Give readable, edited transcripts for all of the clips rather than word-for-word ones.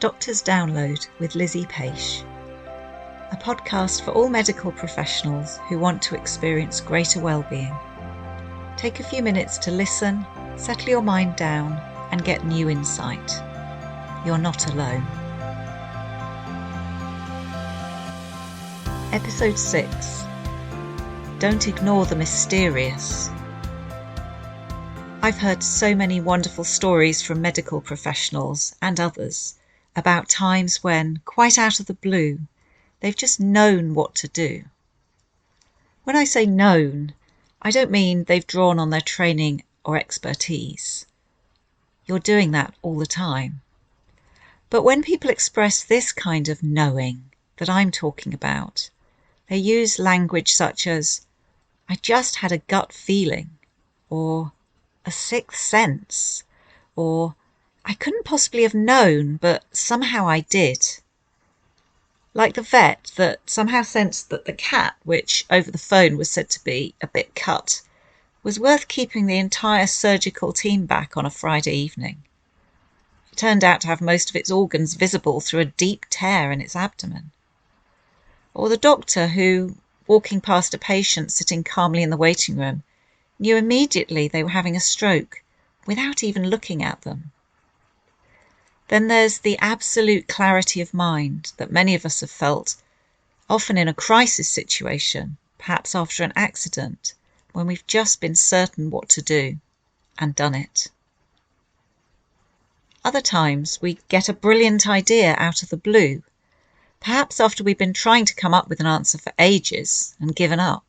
Doctor's Download with Lizzie Paish, a podcast for all medical professionals who want to experience greater well-being. Take a few minutes to listen, settle your mind down, and get new insight. You're not alone. Episode 6. Don't ignore the mysterious. I've heard so many wonderful stories from medical professionals and others about times when, quite out of the blue, they've just known what to do. When I say known, I don't mean they've drawn on their training or expertise. You're doing that all the time. But when people express this kind of knowing that I'm talking about, they use language such as, I just had a gut feeling, or a sixth sense, or I couldn't possibly have known, but somehow I did. Like the vet that somehow sensed that the cat, which over the phone was said to be a bit cut, was worth keeping the entire surgical team back on a Friday evening. It turned out to have most of its organs visible through a deep tear in its abdomen. Or the doctor who, walking past a patient sitting calmly in the waiting room, knew immediately they were having a stroke without even looking at them. Then there's the absolute clarity of mind that many of us have felt, often in a crisis situation, perhaps after an accident, when we've just been certain what to do and done it. Other times we get a brilliant idea out of the blue, perhaps after we've been trying to come up with an answer for ages and given up.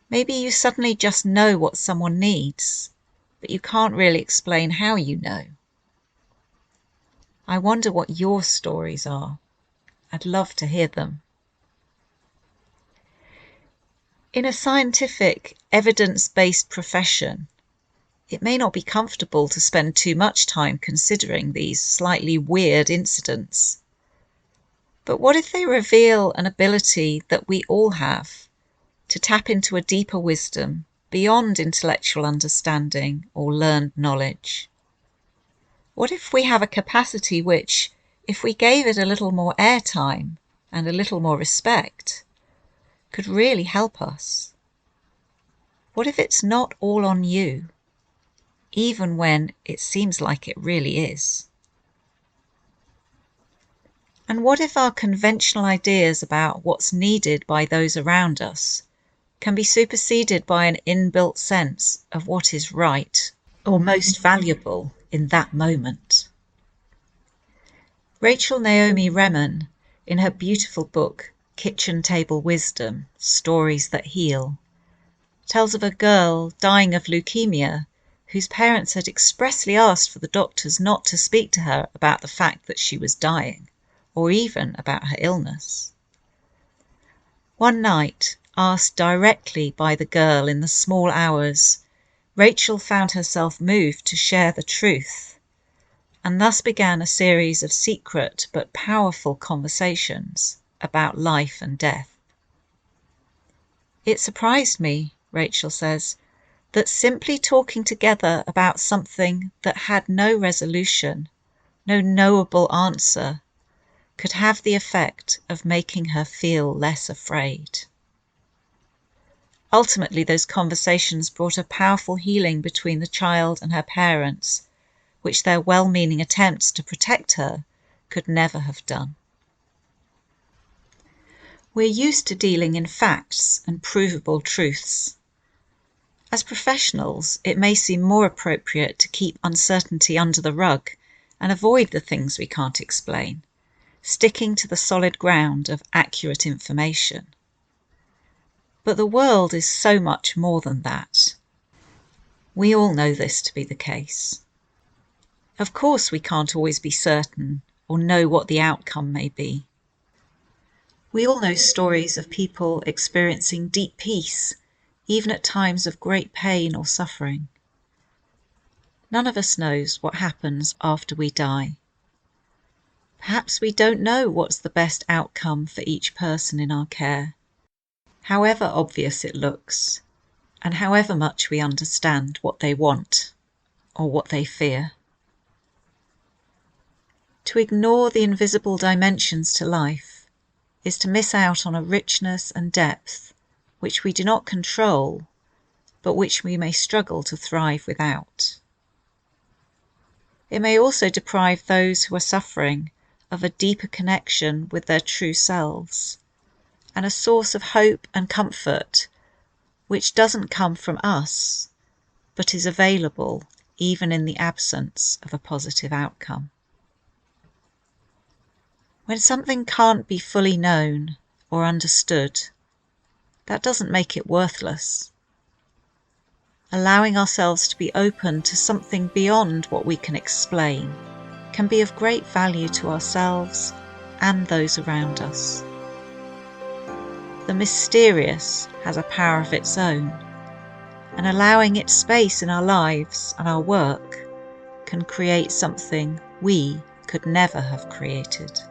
Maybe you suddenly just know what someone needs, but you can't really explain how you know. I wonder what your stories are. I'd love to hear them. In a scientific, evidence-based profession, it may not be comfortable to spend too much time considering these slightly weird incidents. But what if they reveal an ability that we all have to tap into a deeper wisdom beyond intellectual understanding or learned knowledge? What if we have a capacity which, if we gave it a little more airtime and a little more respect, could really help us? What if it's not all on you, even when it seems like it really is? And what if our conventional ideas about what's needed by those around us can be superseded by an inbuilt sense of what is right or most valuable in that moment? Rachel Naomi Remen, in her beautiful book Kitchen Table Wisdom: Stories That Heal, tells of a girl dying of leukemia whose parents had expressly asked for the doctors not to speak to her about the fact that she was dying, or even about her illness. One night, asked directly by the girl in the small hours, Rachel found herself moved to share the truth, and thus began a series of secret but powerful conversations about life and death. It surprised me, Rachel says, that simply talking together about something that had no resolution, no knowable answer, could have the effect of making her feel less afraid. Ultimately, those conversations brought a powerful healing between the child and her parents, which their well-meaning attempts to protect her could never have done. We're used to dealing in facts and provable truths. As professionals, it may seem more appropriate to keep uncertainty under the rug and avoid the things we can't explain, sticking to the solid ground of accurate information. But the world is so much more than that. We all know this to be the case. Of course, we can't always be certain or know what the outcome may be. We all know stories of people experiencing deep peace, even at times of great pain or suffering. None of us knows what happens after we die. Perhaps we don't know what's the best outcome for each person in our care, however obvious it looks, and however much we understand what they want or what they fear. To ignore the invisible dimensions to life is to miss out on a richness and depth which we do not control, but which we may struggle to thrive without. It may also deprive those who are suffering of a deeper connection with their true selves, and a source of hope and comfort which doesn't come from us, but is available even in the absence of a positive outcome. When something can't be fully known or understood, that doesn't make it worthless. Allowing ourselves to be open to something beyond what we can explain can be of great value to ourselves and those around us. The mysterious has a power of its own, and allowing it space in our lives and our work can create something we could never have created.